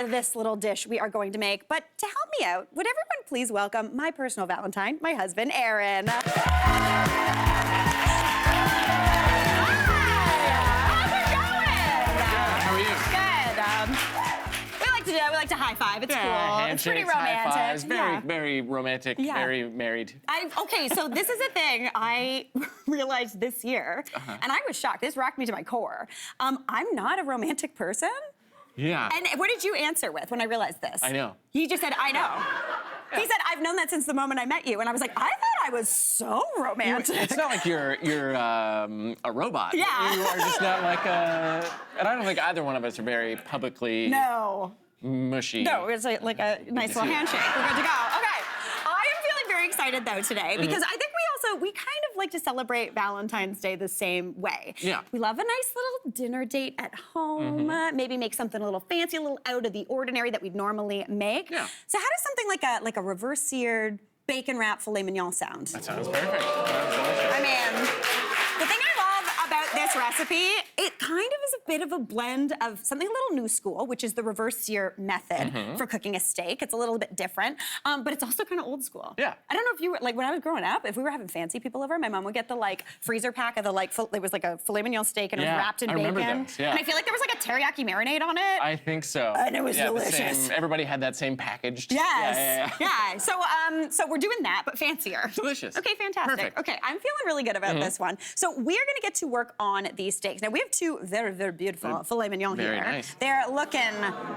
this little dish we are going to make. But to help me out, would everyone please welcome my personal Valentine, my husband, Aaron. How are you? Good. We like to high five. It's cool. It's pretty romantic. High fives. Very romantic. Yeah. Very married. Okay, so this is a thing I realized this year, and I was shocked. This rocked me to my core. I'm not a romantic person. Yeah. And what did you answer with when I realized this? I know. He just said, I know. Yeah. He said, I've known that since the moment I met you. And I was like, I thought I was so romantic. It's not like you're a robot. Yeah. You are just not like a... And I don't think either one of us are very publicly... No. Mushy. No, it's like a nice little handshake. We're good to go. Okay. I am feeling very excited, though, today, because I think we kind of like to celebrate Valentine's Day the same way. Yeah. We love a nice little dinner date at home, maybe make something a little fancy, a little out of the ordinary that we'd normally make. Yeah. So how does something like a reverse seared bacon wrap filet mignon sound? That sounds perfect. That sounds delicious. I mean, the thing I love about this recipe, it kind of is a bit of a blend of something a little new school, which is the reverse sear method for cooking a steak. It's a little bit different, but it's also kind of old school. Yeah. I don't know if you were, like when I was growing up, if we were having fancy people over, my mom would get the freezer pack of it was like a filet mignon steak and it was wrapped in bacon. I remember those, yeah. And I feel like there was like a teriyaki marinade on it. I think so. And it was delicious. Everybody had that same packaged. Yes. Yeah. So we're doing that, but fancier. Delicious. Okay, fantastic. Perfect. Okay, I'm feeling really good about this one. So we're gonna get to work on these steaks. Now we have two very, very beautiful filet mignon here. Very nice. They're looking,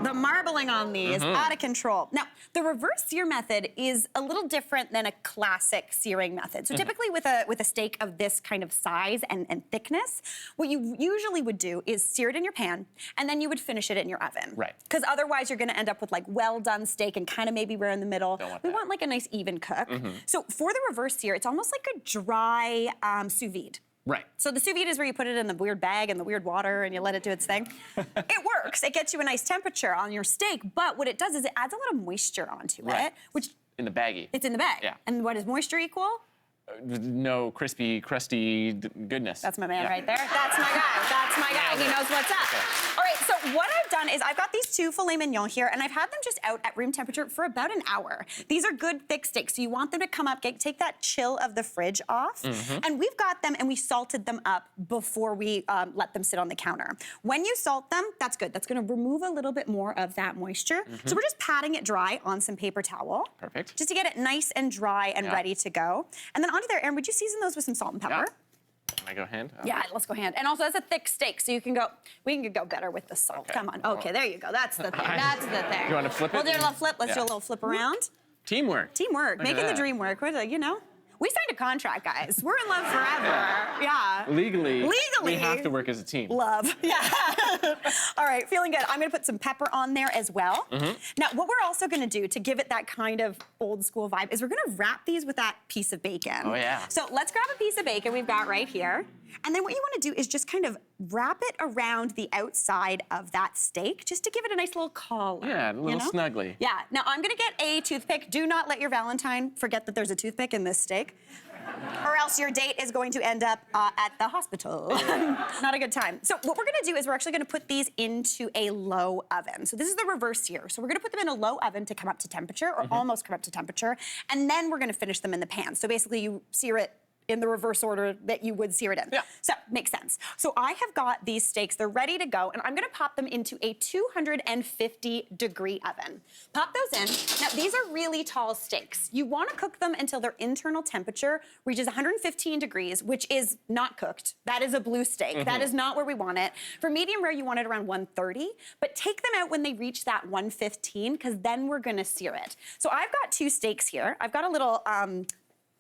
the marbling on these, out of control. Now, the reverse sear method is a little different than a classic searing method. So typically with a steak of this kind of size and thickness, what you usually would do is sear it in your pan, and then you would finish it in your oven. Right. Because otherwise you're gonna end up with like well-done steak and kind of maybe rare in the middle. Want we that. want like a nice even cook. So for the reverse sear, it's almost like a dry sous vide. Right. So the sous vide is where you put it in the weird bag and the weird water and you let it do its thing. It works. It gets you a nice temperature on your steak, but what it does is it adds a lot of moisture onto it, which... In the baggie. It's in the bag. Yeah. And what does moisture equal? No crispy, crusty goodness. That's my man right there. That's my guy. That's my guy. He knows what's up. Okay. All right, so what I've done is I've got these two filet mignon here, and I've had them just out at room temperature for about an hour. These are good thick steaks, so you want them to come up, take that chill of the fridge off. And we've got them, and we salted them up before we let them sit on the counter. When you salt them, that's good. That's gonna remove a little bit more of that moisture. So we're just patting it dry on some paper towel. Perfect. Just to get it nice and dry and ready to go. And then onto there, Aaron, would you season those with some salt and pepper? Can I go hand? Yeah, let's go hand. And also, that's a thick steak, so we can go better with the salt. Okay. Come on. Okay, there you go. That's the thing. That's the thing. You want to flip it? We'll do a little flip. Let's do a little flip around. Teamwork. Teamwork. Look at Making the that. dream work. You know? We signed a contract, guys. We're in love forever. Yeah. Legally, we have to work as a team. Love. Yeah. All right, feeling good. I'm gonna put some pepper on there as well. Now, what we're also gonna do to give it that kind of old school vibe is we're gonna wrap these with that piece of bacon. Oh, yeah. So let's grab a piece of bacon we've got right here. And then what you wanna do is just kind of wrap it around the outside of that steak just to give it a nice little collar. Yeah, a little snuggly. Yeah. Now, I'm gonna get a toothpick. Do not let your Valentine forget that there's a toothpick in this steak, or else your date is going to end up at the hospital. Not a good time. So what we're gonna do is we're actually gonna put these into a low oven. So this is the reverse sear. So we're gonna put them in a low oven to come up to temperature, or almost come up to temperature, and then we're gonna finish them in the pan. So basically you sear it in the reverse order that you would sear it in. Yeah. So, makes sense. So I have got these steaks, they're ready to go, and I'm gonna pop them into a 250-degree oven. Pop those in. Now, these are really tall steaks. You wanna cook them until their internal temperature reaches 115 degrees, which is not cooked. That is a blue steak. That is not where we want it. For medium rare, you want it around 130, but take them out when they reach that 115, because then we're gonna sear it. So I've got two steaks here. I've got a little,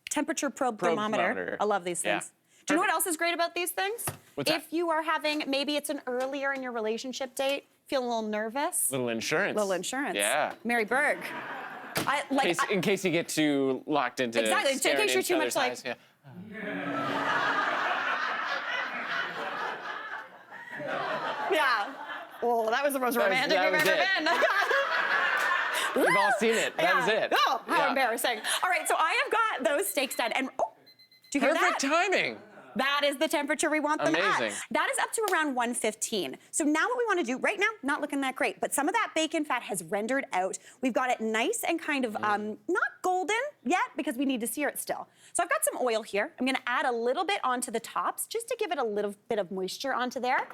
temperature probe thermometer. I love these things. Do you know what else is great about these things? What's that? If you are having, maybe it's an earlier in your relationship date, feel a little nervous. Little insurance. Little insurance. Yeah. Mary Berg. In case you get too locked into exactly. In case you're too much like. Yeah. Yeah. Oh, that was the most romantic that we've was ever it. been. We've all seen it. That was it. Oh, how embarrassing. All right, so I have got those steaks done. And, oh, do you hear that? Perfect timing. That is the temperature we want them Amazing. at. That is up to around 115. So now what we want to do, right now, not looking that great, but some of that bacon fat has rendered out. We've got it nice and kind of not golden yet because we need to sear it still. So I've got some oil here. I'm going to add a little bit onto the tops just to give it a little bit of moisture onto there.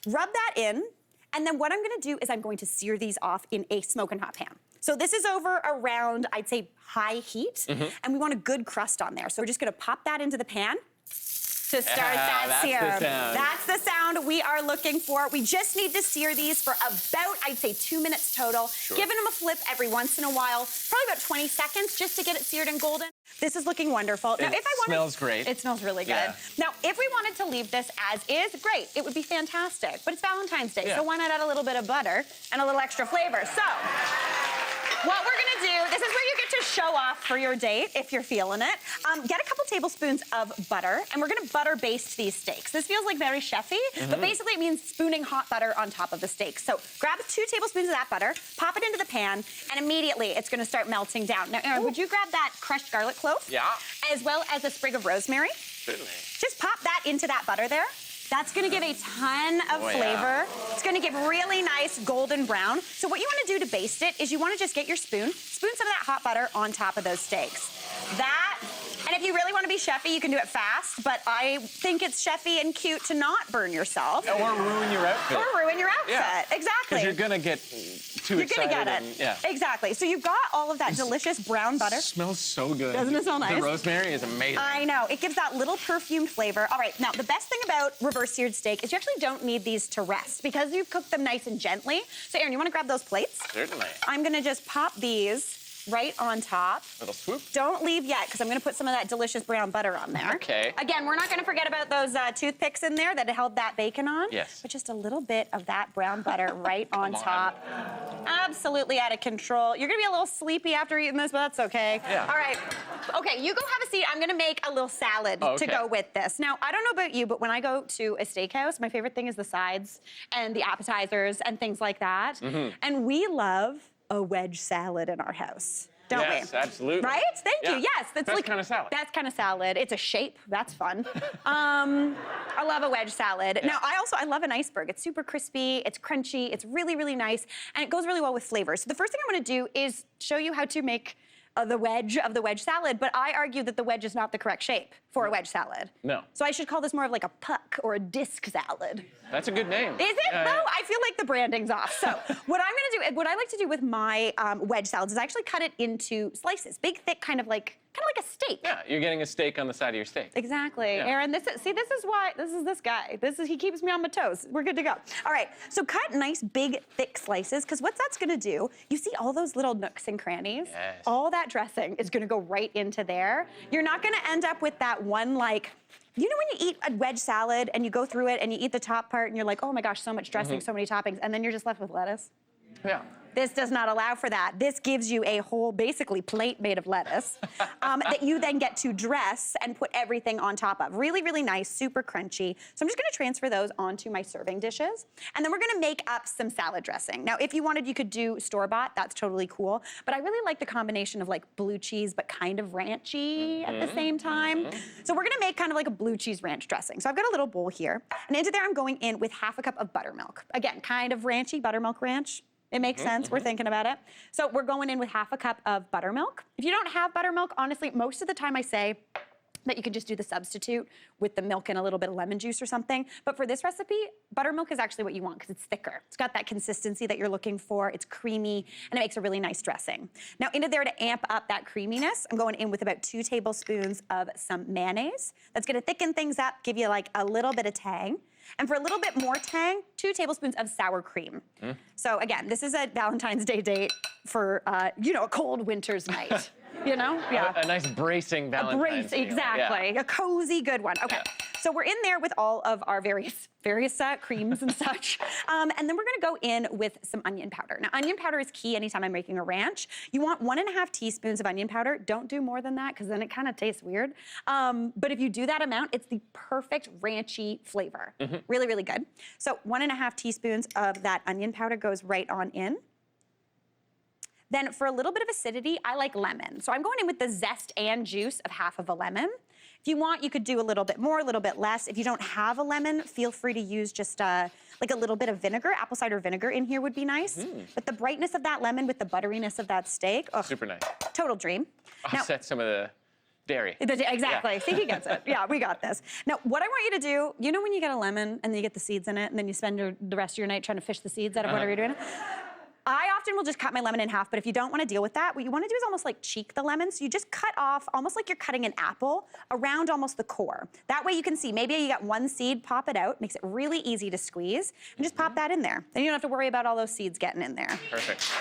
Rub that in. And then what I'm going to do is I'm going to sear these off in a smoking hot pan. So this is over around, I'd say, high heat, and we want a good crust on there. So we're just gonna pop that into the pan to start that sear. That's the sound. That's the sound we are looking for. We just need to sear these for about, I'd say, 2 minutes total. Sure. Giving them a flip every once in a while, probably about 20 seconds just to get it seared and golden. This is looking wonderful. Now, It smells great. It smells really good. Yeah. Now, if we wanted to leave this as is, great. It would be fantastic. But it's Valentine's Day, Yeah. so why not add a little bit of butter and a little extra flavor? So, what we're gonna do, this is where you get to show off for your date, if you're feeling it. Get a couple tablespoons of butter, and we're gonna butter baste these steaks. This feels like very chefy, but basically it means spooning hot butter on top of the steak. So grab 2 tablespoons of that butter, pop it into the pan, and immediately it's gonna start melting down. Now, Aaron, would you grab that crushed garlic clove? Yeah. As well as a sprig of rosemary. Certainly. Just pop that into that butter there. That's gonna give a ton of Oh, yeah. flavor. It's gonna give really nice golden brown. So what you wanna do to baste it is you wanna just get your spoon some of that hot butter on top of those steaks. That, and if you really wanna be chefy, you can do it fast, but I think it's chefy and cute to not burn yourself. Or ruin your outfit. Or ruin your outfit, Yeah. exactly. Because you're gonna get too You're excited. gonna get it, and- yeah. exactly. So you've got all of that delicious brown butter. It smells so good. Doesn't it smell nice? The rosemary is amazing. I know, it gives that little perfumed flavor. All right, now the best thing about reverse seared steak is you actually don't need these to rest because you've cooked them nice and gently. So Aaron, you wanna grab those plates? Certainly. I'm gonna just pop these right on top. Little swoop. Don't leave yet, because I'm gonna put some of that delicious brown butter on there. Okay. Again, we're not gonna forget about those toothpicks in there that held that bacon on. Yes. But just a little bit of that brown butter right on Come on. top. Absolutely out of control. You're gonna be a little sleepy after eating this, but that's okay. Yeah. All right. Okay, you go have a seat. I'm gonna make a little salad Oh, to okay. go with this. Now, I don't know about you, but when I go to a steakhouse, my favorite thing is the sides and the appetizers and things like that. And we love a wedge salad in our house. Don't Yes, we? absolutely. Right? Thank you. Yeah. Yes. That's Best like kind of salad. That's kind of salad. It's a shape. That's fun. I love a wedge salad. Yeah. Now, I love an iceberg. It's super crispy. It's crunchy. It's really, really nice, and it goes really well with flavor. So the first thing I'm going to do is show you how to make the wedge of the wedge salad. But I argue that the wedge is not the correct shape for a wedge salad. No. So I should call this more of like a puck or a disc salad. That's a good name. Is it? Yeah, No, yeah. I feel like the branding's off. So what I like to do with my wedge salads is I actually cut it into slices, big, thick, kind of like a steak. Yeah, you're getting a steak on the side of your steak. Exactly, Yeah. Aaron. This is this guy. He keeps me on my toes. We're good to go. All right, so cut nice, big, thick slices, because what that's gonna do, you see all those little nooks and crannies? Yes. All that dressing is gonna go right into there. You're not gonna end up with that one, like, you know when you eat a wedge salad and you go through it and you eat the top part and you're like, oh my gosh, so much dressing, so many toppings, and then you're just left with lettuce? Yeah. This does not allow for that. This gives you a whole, basically, plate made of lettuce that you then get to dress and put everything on top of. Really, really nice, super crunchy. So I'm just gonna transfer those onto my serving dishes. And then we're gonna make up some salad dressing. Now, if you wanted, you could do store-bought. That's totally cool. But I really like the combination of like blue cheese, but kind of ranchy at the same time. So we're gonna make kind of like a blue cheese ranch dressing. So I've got a little bowl here. And into there, I'm going in with half a cup of buttermilk. Again, kind of ranchy, buttermilk ranch. It makes sense, we're thinking about it. So we're going in with half a cup of buttermilk. If you don't have buttermilk, honestly, most of the time I say that you can just do the substitute with the milk and a little bit of lemon juice or something. But for this recipe, buttermilk is actually what you want because it's thicker. It's got that consistency that you're looking for. It's creamy, and it makes a really nice dressing. Now, into there to amp up that creaminess, I'm going in with about 2 tablespoons of some mayonnaise. That's gonna thicken things up, give you like a little bit of tang. And for a little bit more tang, 2 tablespoons of sour cream. So again, this is a Valentine's Day date for, a cold winter's night. Yeah. A nice bracing Valentine's meal. Exactly. Yeah. A cozy, good one. Okay. So we're in there with all of our various creams and such. And then we're gonna go in with some onion powder. Now, onion powder is key anytime I'm making a ranch. You want 1.5 teaspoons of onion powder. Don't do more than that, because then it kind of tastes weird. But if you do that amount, it's the perfect ranchy flavor. Really, really good. So 1.5 teaspoons of that onion powder goes right on in. Then for a little bit of acidity, I like lemon. So I'm going in with the zest and juice of half of a lemon. If you want, you could do a little bit more, a little bit less. If you don't have a lemon, feel free to use just like a little bit of vinegar. Apple cider vinegar in here would be nice. But the brightness of that lemon with the butteriness of that steak, oh, Super nice. total dream. Offset some of the dairy. Exactly. Yeah. See, he gets it. Yeah, we got this. Now, what I want you to do, you know when you get a lemon and then you get the seeds in it and then you spend the rest of your night trying to fish the seeds out of whatever you're doing? I often will just cut my lemon in half, but if you don't want to deal with that, what you want to do is almost like cheek the lemon. So you just cut off, almost like you're cutting an apple, around almost the core. That way you can see, maybe you got one seed, pop it out, makes it really easy to squeeze, and just pop that in there. Then you don't have to worry about all those seeds getting in there. Perfect.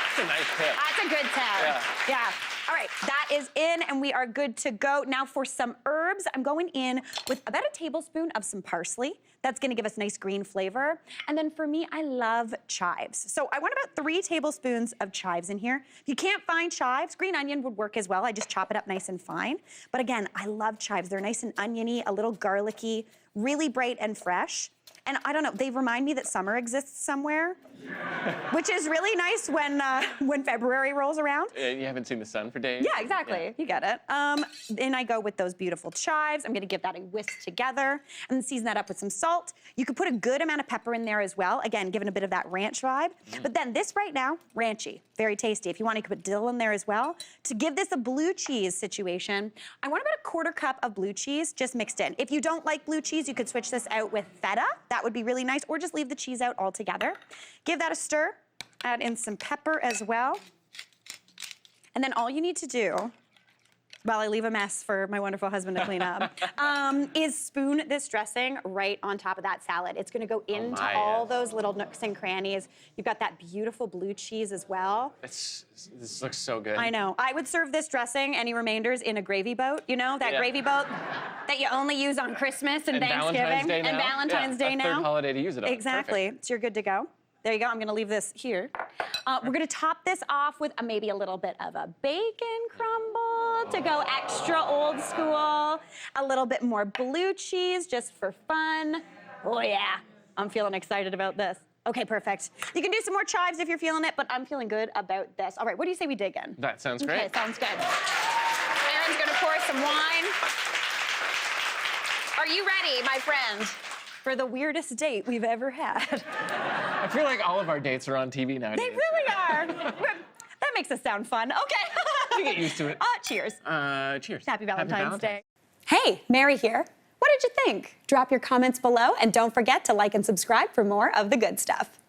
That's a nice tip. That's a good tip. Yeah. All right, that is in, and we are good to go. Now for some herbs, I'm going in with about a tablespoon of some parsley. That's gonna give us nice green flavor. And then for me, I love chives. So I want about 3 tablespoons of chives in here. If you can't find chives, green onion would work as well. I just chop it up nice and fine. But again, I love chives. They're nice and oniony, a little garlicky, really bright and fresh. And I don't know, they remind me that summer exists somewhere, which is really nice when February rolls around. You haven't seen the sun for days? Yeah, exactly. Yeah. You get it. Then I go with those beautiful chives. I'm gonna give that a whisk together and then season that up with some salt. You could put a good amount of pepper in there as well, again, giving a bit of that ranch vibe. But then this right now, ranchy, very tasty. If you want, you could put dill in there as well. To give this a blue cheese situation, I want about a 1/4 cup of blue cheese just mixed in. If you don't like blue cheese, you could switch this out with feta. That would be really nice, or just leave the cheese out altogether. Give that a stir. Add in some pepper as well. And then all you need to do, while I leave a mess for my wonderful husband to clean up, is spoon this dressing right on top of that salad. It's gonna go into all those little nooks and crannies. You've got that beautiful blue cheese as well. This looks so good. I know. I would serve this dressing, any remainders, in a gravy boat. You know, that gravy boat that you only use on Christmas and Thanksgiving. Valentine's Day now. And Valentine's Day now. Third holiday to use it on. Exactly. Perfect. So you're good to go. There you go. I'm going to leave this here. We're going to top this off with maybe a little bit of a bacon crumble to go extra old school. A little bit more blue cheese just for fun. Oh, yeah. I'm feeling excited about this. Okay, perfect. You can do some more chives if you're feeling it, but I'm feeling good about this. All right, what do you say we dig in? That sounds great. Okay, sounds good. Aaron's going to pour some wine. Are you ready, my friend, for the weirdest date we've ever had? I feel like all of our dates are on TV nowadays. They really are. That makes us sound fun. Okay. You get used to it. Cheers. Cheers. Happy Valentine's Day. Hey, Mary here. What did you think? Drop your comments below and don't forget to like and subscribe for more of the good stuff.